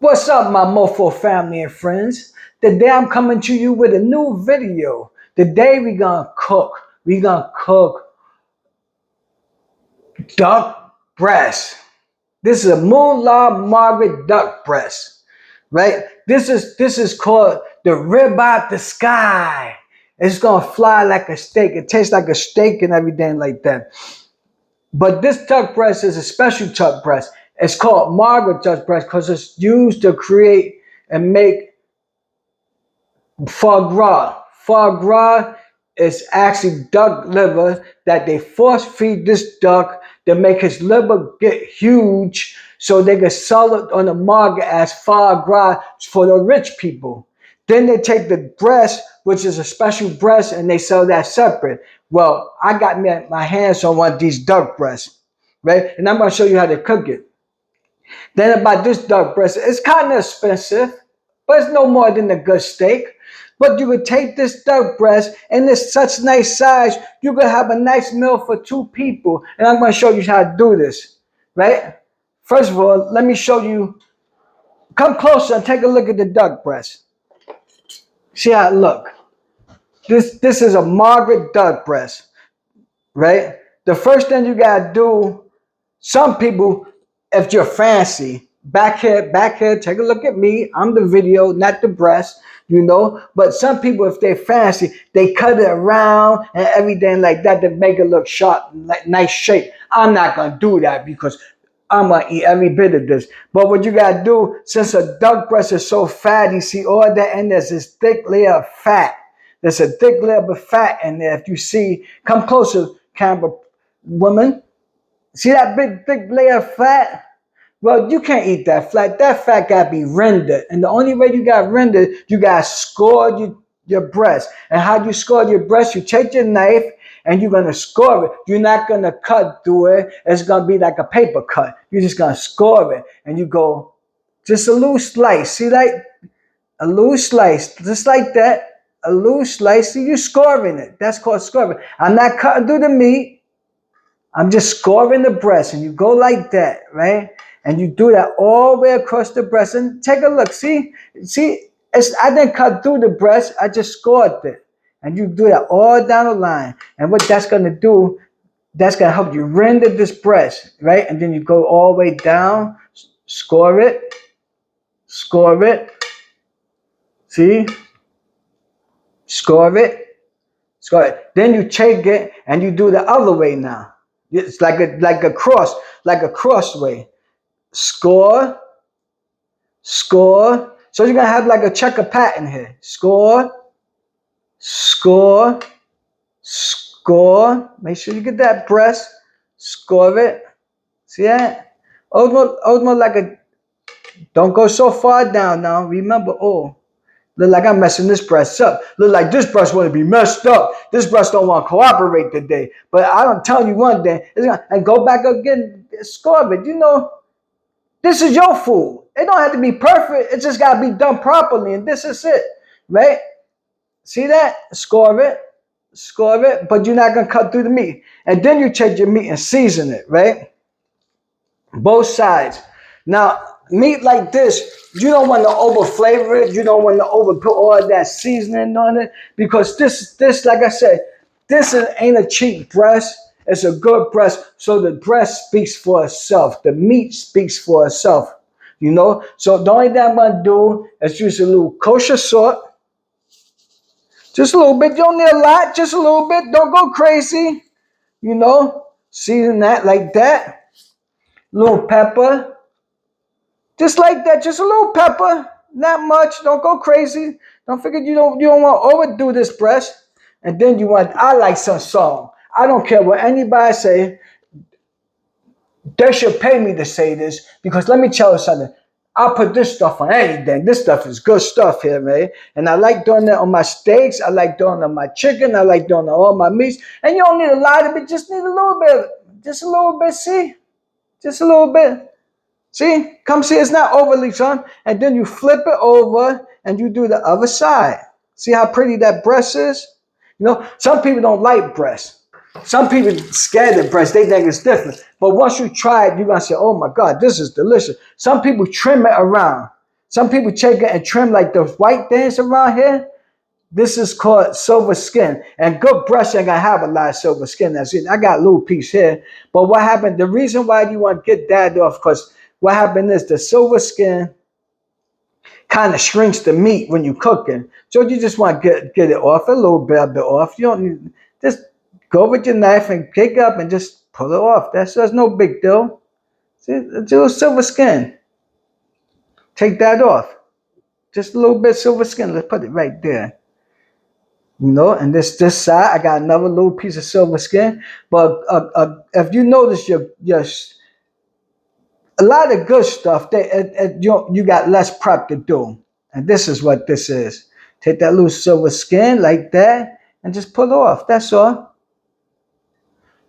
What's up, my Mofo family and friends? Today I'm coming to you with a new video. Today we gonna cook. We gonna cook duck breast. This is a Moolah Margaret duck breast, right? This is called the rib out the sky. It's gonna fly like a steak. It tastes like a steak and everything like that. But this duck breast is a special duck breast. It's called Margaret duck breast because it's used to create and make foie gras. Foie gras is actually duck liver that they force feed this duck to make his liver get huge so they can sell it on the market as foie gras for the rich people. Then they take the breast, which is a special breast, and they sell that separate. Well, I got my hands on one of these duck breasts, right? And I'm going to show you how to cook it. Then about this duck breast, it's kind of expensive, but it's no more than a good steak. But you could take this duck breast and it's such nice size, you could have a nice meal for two people. And I'm going to show you how to do this, right? First of all, let me show you. Come closer and take a look at the duck breast. See how it look. This is a Margaret duck breast, right? The first thing you got to do, some people, if you're fancy, back here, take a look at me. I'm the video, not the breast, you know. But some people, if they're fancy, they cut it around and everything like that to make it look sharp, like nice shape. I'm not going to do that because I'm going to eat every bit of this. But what you got to do, since a duck breast is so fatty, see all that, and there's this thick layer of fat. There's a thick layer of fat in there. If you see, come closer, camera woman. See that big, thick layer of fat? Well, you can't eat that fat. That fat got to be rendered. And the only way you got rendered, you got to score your breast. And how you score your breast, you take your knife and you're going to score it. You're not going to cut through it. It's going to be like a paper cut. You're just going to score it. And you go, just a little slice. See, like a little slice, just like that. A little slice. See, you're scoring it. That's called scoring. I'm not cutting through the meat. I'm just scoring the breast, and you go like that, right? And you do that all the way across the breast. And take a look. See, I didn't cut through the breast. I just scored it. And you do that all down the line. And what that's going to do, that's going to help you render this breast, right? And then you go all the way down, score it. See? Score it. Then you take it and you do the other way now. It's like a cross way. Score. So you're gonna have like a checker pattern here. Score. Make sure you get that breast. Score it. See that? Almost like a. Don't go so far down now. Remember, look like I'm messing this breast up. Look like this breast want to be messed up. This breast don't want to cooperate today. But I'm telling you one day, and go back again, score it. You know, this is your food. It don't have to be perfect. It just got to be done properly. And this is it, right? See that? Score it. But you're not going to cut through the meat. And then you take your meat and season it, right? Both sides. Now, meat like this, you don't want to over flavor it. You don't want to over put all that seasoning on it because this, like I said, ain't a cheap breast. It's a good breast. So the breast speaks for itself. The meat speaks for itself, you know. So the only thing I'm going to do is use a little kosher salt. Just a little bit. You don't need a lot. Just a little bit. Don't go crazy, you know. Season that like that. Little pepper. Just like that, just a little pepper, not much. Don't go crazy. Don't forget you don't want to overdo this breast. And then I like some salt. I don't care what anybody say. They should pay me to say this because let me tell you something. I put this stuff on anything. This stuff is good stuff here, man. And I like doing that on my steaks. I like doing it on my chicken. I like doing it on all my meats. And you don't need a lot of it. Just need a little bit. Just a little bit, see? Just a little bit. See, come see, it's not overly son. And then you flip it over and you do the other side. See how pretty that breast is? You know, some people don't like breast. Some people scared of breast. They think it's different. But once you try it, you're going to say, oh my God, this is delicious. Some people trim it around. Some people take it and trim like those white things around here. This is called silver skin. And good brush ain't gonna have a lot of silver skin. That's it. I got a little piece here. But what happened, the reason why you want to get that off, because what happened is the silver skin kind of shrinks the meat when you're cooking. So you just want to get it off a bit off. You don't need, just go with your knife and pick up and just pull it off. That's no big deal. See, it's a little silver skin. Take that off. Just a little bit silver skin. Let's put it right there. And this side, I got another little piece of silver skin. But if you notice, your a lot of good stuff, you got less prep to do. And this is what this is. Take that little silver skin like that and just pull it off. That's all.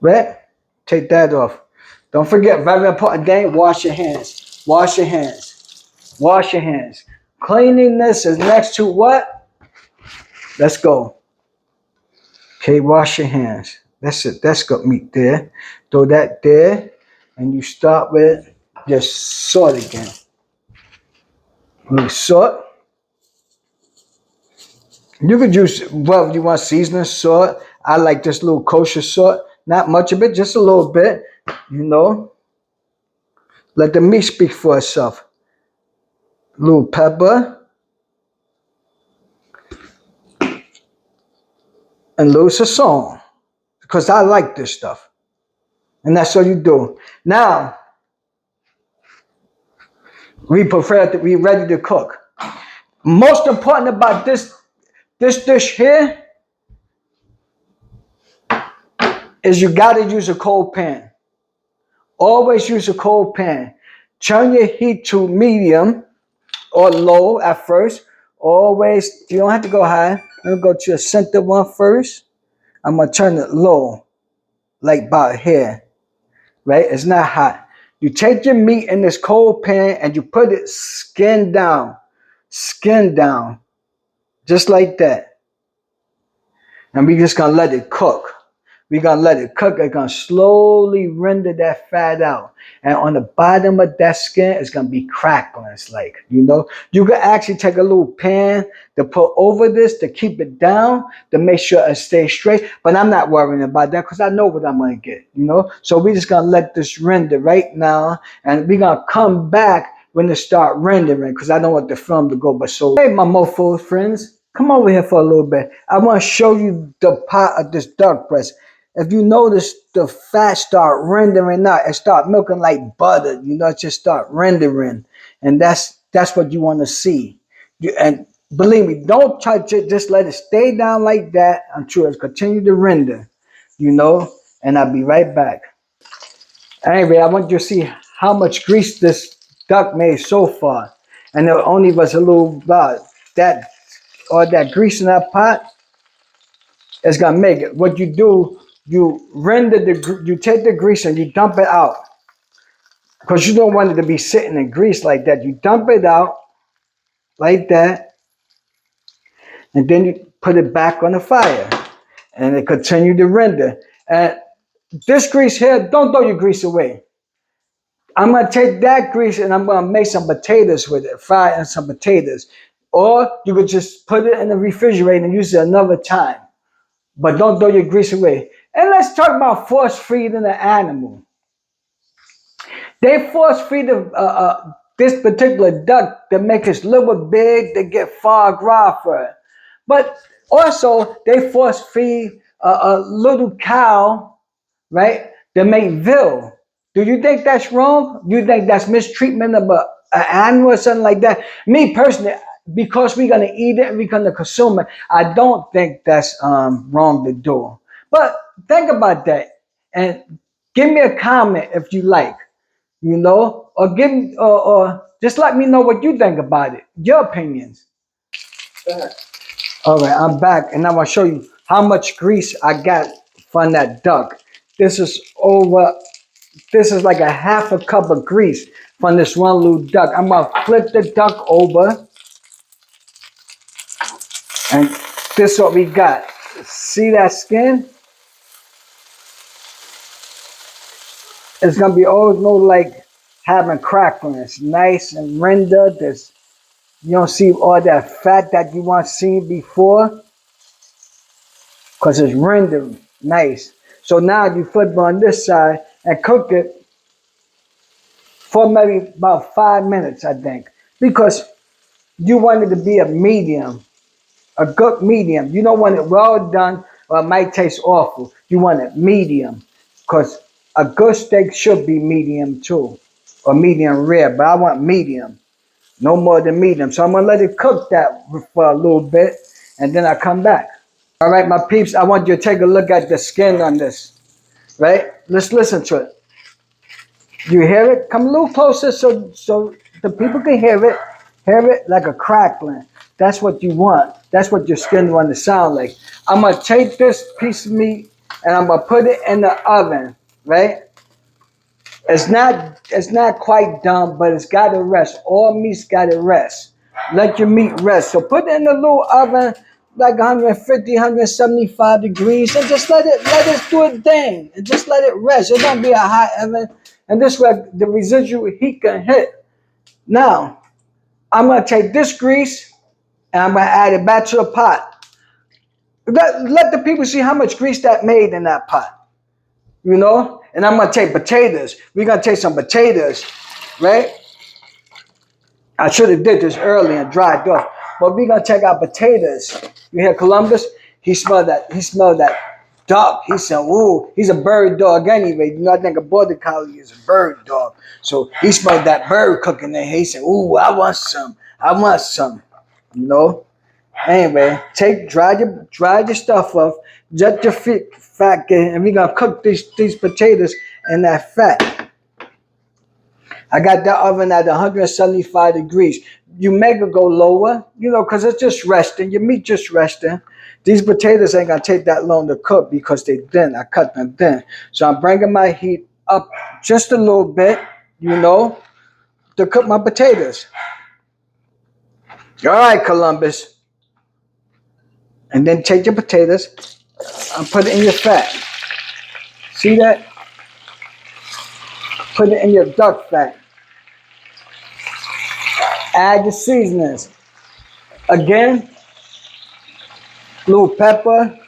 Right? Take that off. Don't forget, very important thing, wash your hands. Wash your hands. Wash your hands. Cleanliness is next to what? Let's go. Okay, wash your hands. That's it. That's got meat there. Throw that there. And you start with just salt again. A little salt. You could use, well, if you want seasoning salt. I like this little kosher salt. Not much of it, just a little bit. Let the meat speak for itself. A little pepper. And a little sazon. Because I like this stuff. And that's all you do. Now, we ready to cook. Most important about this dish here is you gotta use a cold pan. Always use a cold pan. Turn your heat to medium or low at first. Always, you don't have to go high. I'm gonna go to the center one first. I'm gonna turn it low, like about here, right? It's not hot. You take your meat in this cold pan and you put it skin down, just like that. And we're just gonna let it cook. We're gonna let it cook. It's gonna slowly render that fat out. And on the bottom of that skin, it's gonna be crackling. It's like, you can actually take a little pan to put over this to keep it down, to make sure it stays straight. But I'm not worrying about that because I know what I'm gonna get, So we're just gonna let this render right now, and we're gonna come back when it start rendering because I don't want the film to go but so. Hey, my Mofos friends, come over here for a little bit. I want to show you the pot of this duck breast. If you notice the fat start rendering out, it start milking like butter, it just start rendering. And that's what you want to see. And believe me, don't touch it, just let it stay down like that until it continue to render, and I'll be right back. Anyway, I want you to see how much grease this duck made so far. And it only was a little about that, or that grease in that pot is gonna make it. What you do, you take the grease and you dump it out. Because you don't want it to be sitting in grease like that. You dump it out like that, and then you put it back on the fire. And it continue to render. And this grease here, don't throw your grease away. I'm gonna take that grease and I'm gonna make some potatoes with it, fry and some potatoes. Or you could just put it in the refrigerator and use it another time. But don't throw your grease away. And let's talk about force feeding an animal. They force feed this particular duck to make its liver big, to get foie gras for it. But also, they force feed a little cow, right, to make veal. Do you think that's wrong? Do you think that's mistreatment of an animal or something like that? Me personally, because we're gonna eat it and we're gonna consume it, I don't think that's wrong to do. But think about that and give me a comment if you like, or or just let me know what you think about it, your opinions. All right, I'm back, and I'm gonna show you how much grease I got from that duck. This is like a half a cup of grease from this one little duck. I'm gonna flip the duck over, and this is what we got. See that skin? It's gonna be always no like having crackling. It's nice and rendered. It's You don't see all that fat that you want seen before because it's rendered nice. So now you flip on this side and cook it for maybe about 5 minutes, I think, because you want it to be a medium, a good medium. You don't want it well done or it might taste awful. You want it medium because a good steak should be medium too, or medium rare, but I want medium, no more than medium. So I'm gonna let it cook that for a little bit and then I come back. All right, my peeps, I want you to take a look at the skin on this, right? Let's listen to it. You hear it? Come a little closer so the people can hear it. Hear it like a crackling. That's what you want. That's what your skin want to sound like. I'm gonna take this piece of meat and I'm gonna put it in the oven, right? It's not quite done, but it's gotta rest. All meat's gotta rest. Let your meat rest. So put it in a little oven, like 150, 175 degrees, and just let it do its thing. And just let it rest. It don't be a hot oven. And this way the residual heat can hit. Now, I'm gonna take this grease and I'm gonna add it back to the pot. Let the people see how much grease that made in that pot. You know? And I'm gonna take potatoes. We're gonna take some potatoes, right? I should have did this early and dried off. But we're gonna take our potatoes. You hear Columbus? He smelled that duck. He said, ooh, he's a bird dog anyway. You know, I think a border collie is a bird dog. So he smelled that bird cooking there. He said, ooh, I want some. You know? Anyway, dry your stuff off, let your fat get, and we're gonna cook these potatoes in that fat. I got the oven at 175 degrees. You make it go lower, you know, because it's just resting. Your meat just resting. These potatoes ain't gonna take that long to cook because they thin. I cut them thin. So I'm bringing my heat up just a little bit, you know, to cook my potatoes. All right, Columbus. And then take your potatoes and put it in your fat. See that? Put it in your duck fat. Add your seasonings. Again, little pepper.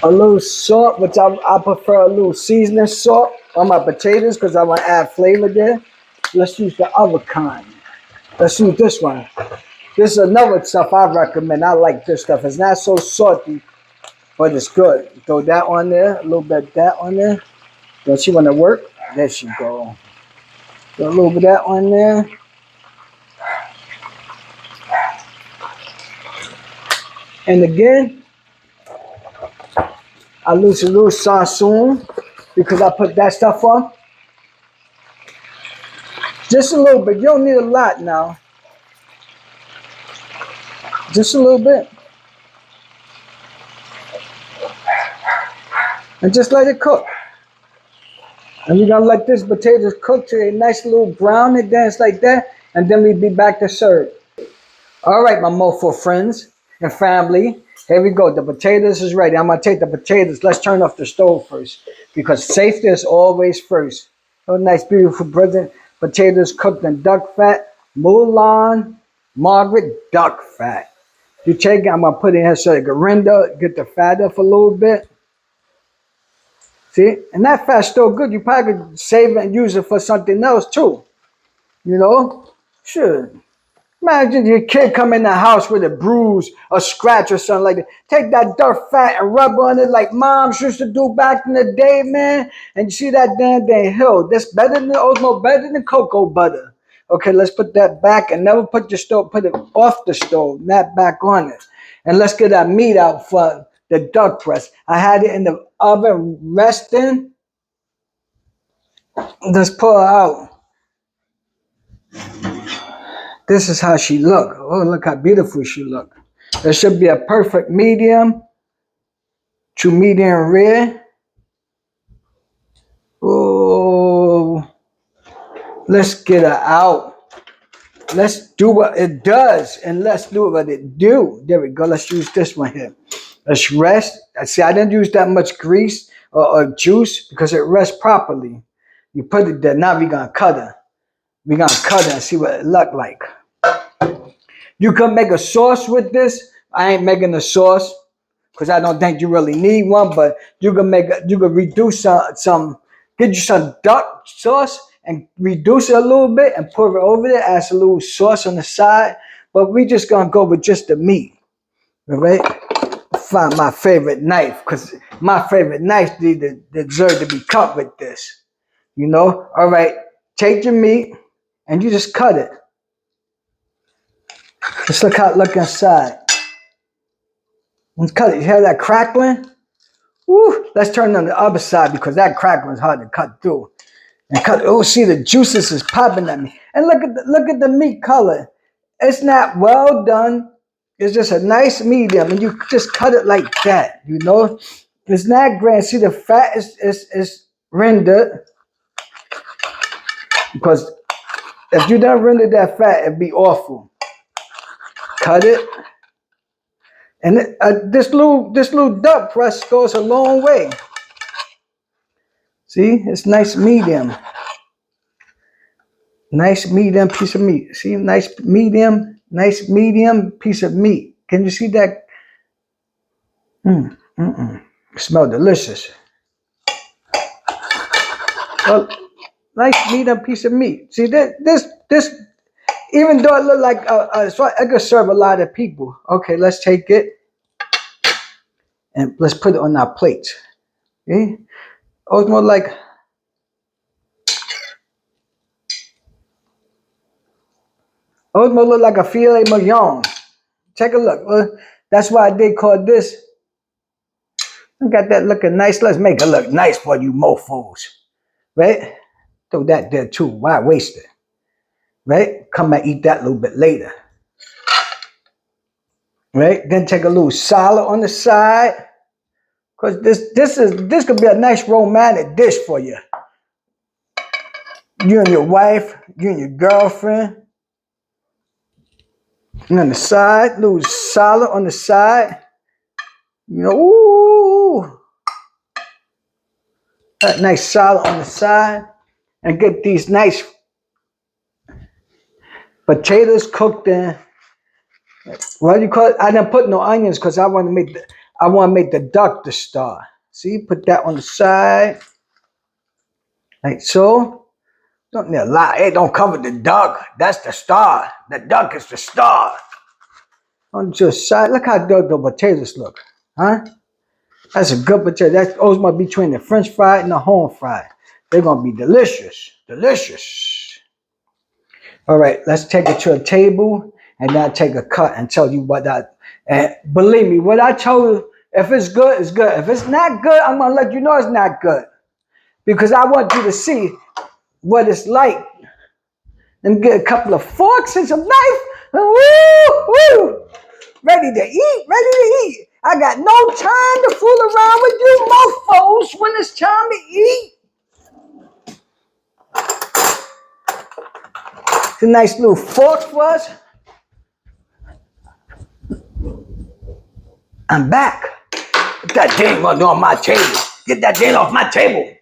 A little salt, which I prefer a little seasoning salt on my potatoes because I want to add flavor there. Let's use the other kind. Let's use this one. This is another stuff I recommend. I like this stuff. It's not so salty, but it's good. Throw that on there, a little bit of that on there. Does she want to work? There she go. Throw a little bit of that on there. And again, I lose a little Sassoon because I put that stuff on. Just a little bit. You don't need a lot now. Just a little bit. And just let it cook. And we're going to let this potatoes cook to a nice little brown and dance like that. And then we'll be back to serve. All right, my Mofo friends and family. Here we go. The potatoes is ready. I'm going to take the potatoes. Let's turn off the stove first because safety is always first. Oh, nice, beautiful potatoes cooked in duck fat. Mulan, Margaret, duck fat. You take it, I'm going to put it in here so it can render, get the fat up a little bit. See? And that fat's still good. You probably could save it and use it for something else too. You know? Sure. Imagine your kid come in the house with a bruise, a scratch or something like that. Take that dirt fat and rub on it like moms used to do back in the day, man. And you see that damn hill. That's better than Osmo, better than cocoa butter. Okay, let's put that back and never put it off the stove, not back on it. And let's get that meat out for the duck breast. I had it in the oven resting. Let's pull her out. This is how she look. Oh, look how beautiful she look. There should be a perfect medium to medium rare. Oh, let's get her out. Let's do what it does and let's do what it do. There we go. Let's use this one here. Let's rest. See, I didn't use that much grease, or juice because it rests properly. You put it there. Now we're gonna cut it. We're gonna cut it and see what it look like. You can make a sauce with this. I ain't making a sauce because I don't think you really need one. But you can you can reduce some, get you some duck sauce and reduce it a little bit and pour it over there. Add a little sauce on the side. But we just gonna go with just the meat. All right. Find my favorite knife because my favorite knife deserve to be cut with this. You know. All right. Take your meat and you just cut it. Just look how it look inside. Let's cut it. You hear that crackling? Woo! Let's turn it on the other side because that crackling is hard to cut through. And cut. Oh, see the juices is popping at me. And look at the meat color. It's not well done. It's just a nice medium, and you just cut it like that. You know, it's not grand. See the fat is rendered because if you don't render that fat, it'd be awful. Cut it. And this little duck press goes a long way. See, it's nice medium. Nice medium piece of meat. See, nice medium piece of meat. Can you see that? Smell delicious. Well, nice medium piece of meat. See, this even though it look like I could serve a lot of people. Okay, let's take it and let's put it on our plates. Okay? Oh, it's more like look like a filet mignon. Take a look. Well, that's why I did call this. I got that looking nice. Let's make it look nice for you mofos. Right? Throw that there too. Why waste it? Right? Come and eat that a little bit later. Right? Then take a little salad on the side. Because this could be a nice romantic dish for you. You and your wife, you and your girlfriend. And on the side, little salad on the side. You know, ooh. That nice salad on the side. And get these nice potatoes cooked in. What do you call it? I didn't put no onions because I want to make the duck the star. See, put that on the side. Like so. Don't need a lot. Hey, don't cover the duck. That's the star. The duck is the star. On just side. Look how good the potatoes look. Huh? That's a good potato. That's always between the French fry and the home fry. They're gonna be delicious. Delicious. All right, let's take it to a table and now take a cut and tell you what that. And believe me, what I told you, if it's good, it's good. If it's not good, I'm gonna let you know it's not good. Because I want you to see what it's like. And get a couple of forks and some knife. And woo! Ready to eat. I got no time to fool around with you mofos when it's time to eat. It's a nice little fork for us. I'm back. Get that thing on my table. Get that thing off my table.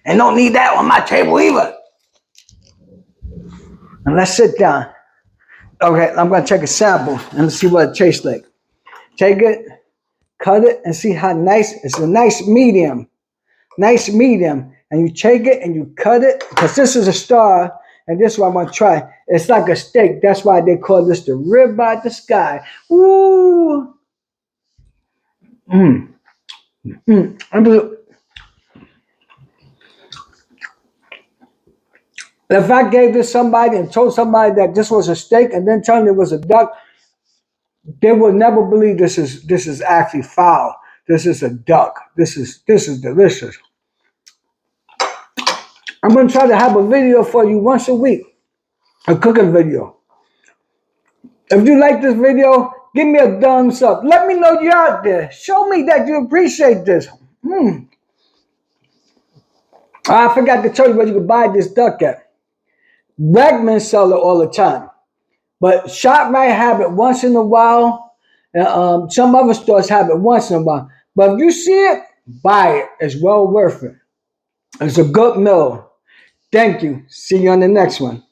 And don't need that on my table either. And let's sit down. Okay, I'm going to take a sample and let's see what it tastes like. Take it, cut it, and see how nice. It's a nice medium. Nice medium. And you take it and you cut it, because this is a star, and this is what I'm going to try. It's like a steak. That's why they call this the rib by the sky. Ooh. If I gave this somebody and told somebody that this was a steak and then told them it was a duck, they will never believe this is actually fowl. This is a duck. This is delicious. I'm gonna try to have a video for you once a week, a cooking video. If you like this video, give me a thumbs up. Let me know you're out there. Show me that you appreciate this. I forgot to tell you where you can buy this duck at. Wegmans sell it all the time, but ShopRite have it once in a while. Some other stores have it once in a while. But if you see it, Buy it. It's well worth it. It's a good meal. Thank you. See you on the next one.